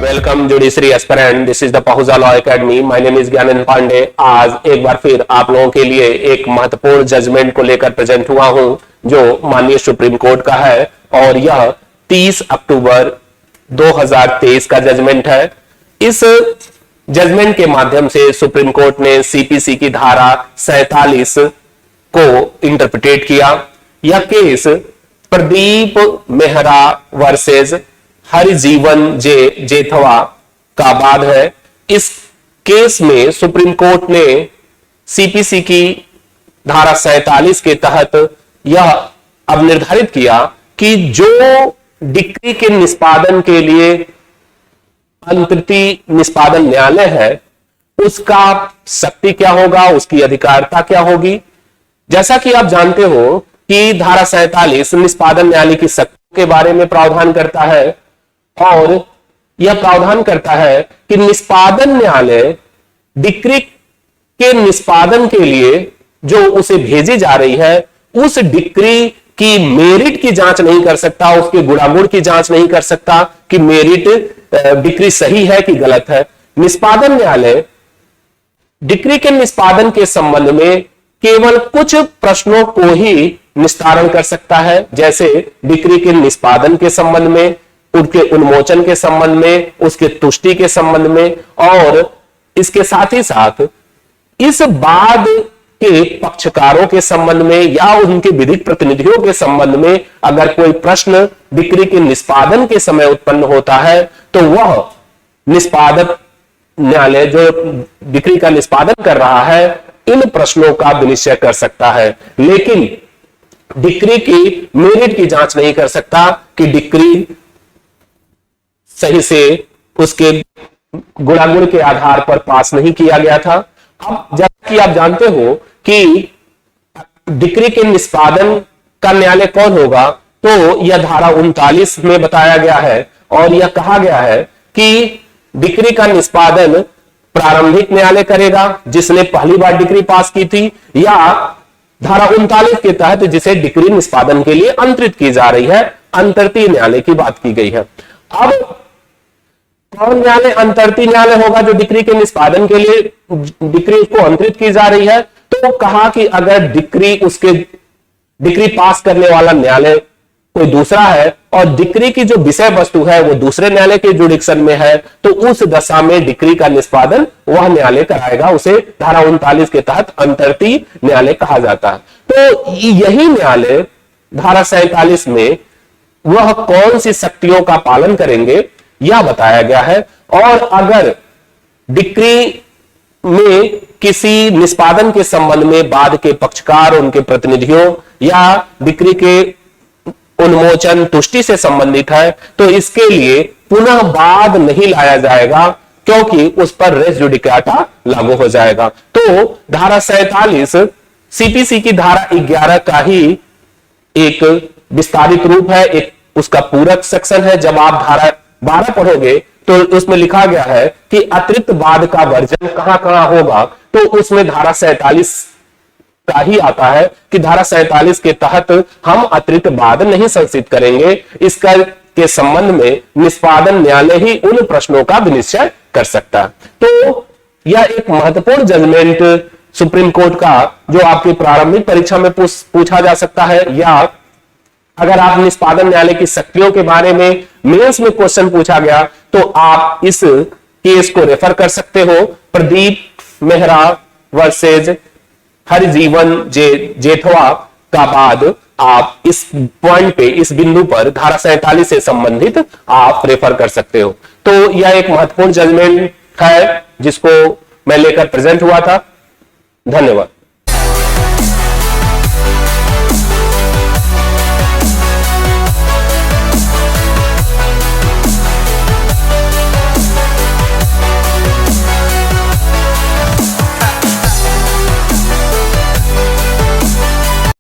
Welcome judiciary aspirant, this is the Pahuja law academy. My name is Gyanand Pandey. आज एक बार फिर आप लोगों के लिए एक महत्वपूर्ण जजमेंट को लेकर प्रेजेंट हुआ हूं जो माननीय सुप्रीम कोर्ट का है और यह 30 अक्टूबर 2023 का जजमेंट है। इस जजमेंट के माध्यम से सुप्रीम कोर्ट ने सीपीसी की धारा 47 को इंटरप्रिटेट किया। यह केस प्रदीप मेहरा वर्सेस हरिजीवन जेठवा का वाद है। इस केस में सुप्रीम कोर्ट ने सीपीसी की धारा 47 के तहत यह अब निर्धारित किया कि जो डिक्री के निष्पादन के लिए अंतर्ती निष्पादन न्यायालय है उसका शक्ति क्या होगा, उसकी अधिकारिता क्या होगी। जैसा कि आप जानते हो कि धारा 47 निष्पादन न्यायालय की शक्ति के बारे में प्रावधान करता है और यह प्रावधान करता है कि निष्पादन न्यायालय डिक्री के निष्पादन के लिए जो उसे भेजी जा रही है उस डिक्री की मेरिट की जांच नहीं कर सकता, उसके गुणागुण की जांच नहीं कर सकता कि मेरिट डिक्री सही है कि गलत है। निष्पादन न्यायालय डिक्री के निष्पादन के संबंध में केवल कुछ प्रश्नों को ही निस्तारण कर सकता है, जैसे डिक्री के निष्पादन के संबंध में, उसके उन्मोचन के संबंध में, उसके तुष्टि के संबंध में और इसके साथ ही साथ इस बाद के पक्षकारों के संबंध में या उनके विधिक प्रतिनिधियों के संबंध में अगर कोई प्रश्न डिक्री के निष्पादन के समय उत्पन्न होता है तो वह निष्पादक न्यायालय जो डिक्री का निष्पादन कर रहा है इन प्रश्नों का विनिश्चय कर सकता है, लेकिन डिक्री की मेरिट की जांच नहीं कर सकता कि डिक्री सही से उसके गुणागुण के आधार पर पास नहीं किया गया था। अब जैसा कि आप जानते हो कि डिक्री के निष्पादन का न्यायालय कौन होगा, तो यह धारा 39 में बताया गया है और यह कहा गया है कि डिक्री का निष्पादन प्रारंभिक न्यायालय करेगा जिसने पहली बार डिक्री पास की थी, या धारा 39 के तहत जिसे डिक्री निष्पादन के लिए अंतरित की जा रही है, अंतर्तीय न्यायालय की बात की गई है। अब कौन न्यायालय अंतर्तीय न्यायालय होगा जो डिक्री के निष्पादन के लिए डिक्री को अंतरित की जा रही है? तो कहा कि अगर डिक्री पास करने वाला न्यायालय कोई दूसरा है और डिक्री की जो विषय वस्तु है वो दूसरे न्यायालय के जुडिक्शन में है तो उस दशा में डिक्री का निष्पादन वह न्यायालय कराएगा, उसे धारा 39 के तहत अंतर्तीय न्यायालय कहा जाता है। तो यही न्यायालय धारा 47 में वह कौन सी शक्तियों का पालन करेंगे यह बताया गया है। और अगर डिक्री में किसी निष्पादन के संबंध में बाद के पक्षकार, उनके प्रतिनिधियों या डिक्री के उन्मोचन तुष्टि से संबंधित है तो इसके लिए पुनः बाद नहीं लाया जाएगा क्योंकि उस पर रेस जुडिकाटा लागू हो जाएगा। तो धारा 47 सीपीसी की धारा 11 का ही एक विस्तारित रूप है, एक उसका पूरक सेक्शन है। जब आप धारा 12 पढ़ोगे तो उसमें लिखा गया है कि अतिरिक्त बाद का वर्जन कहां कहां होगा, तो उसमें धारा 47 का ही आता है कि धारा 47 के तहत हम अतिरिक्त बाद नहीं संचित करेंगे, इसका के संबंध में निष्पादन न्यायालय ही उन प्रश्नों का विनिश्चय कर सकता है। तो यह एक महत्वपूर्ण जजमेंट सुप्रीम कोर्ट का जो आपकी प्रारंभिक परीक्षा में पूछा जा सकता है, या अगर आप निष्पादन न्यायालय की शक्तियों के बारे में मेंस में क्वेश्चन पूछा गया तो आप इस केस को रेफर कर सकते हो। प्रदीप मेहरा वर्सेज हरिजीवन जेठवा का बाद आप इस पॉइंट पे, इस बिंदु पर धारा 47 से संबंधित आप रेफर कर सकते हो। तो यह एक महत्वपूर्ण जजमेंट है जिसको मैं लेकर प्रेजेंट हुआ था। धन्यवाद।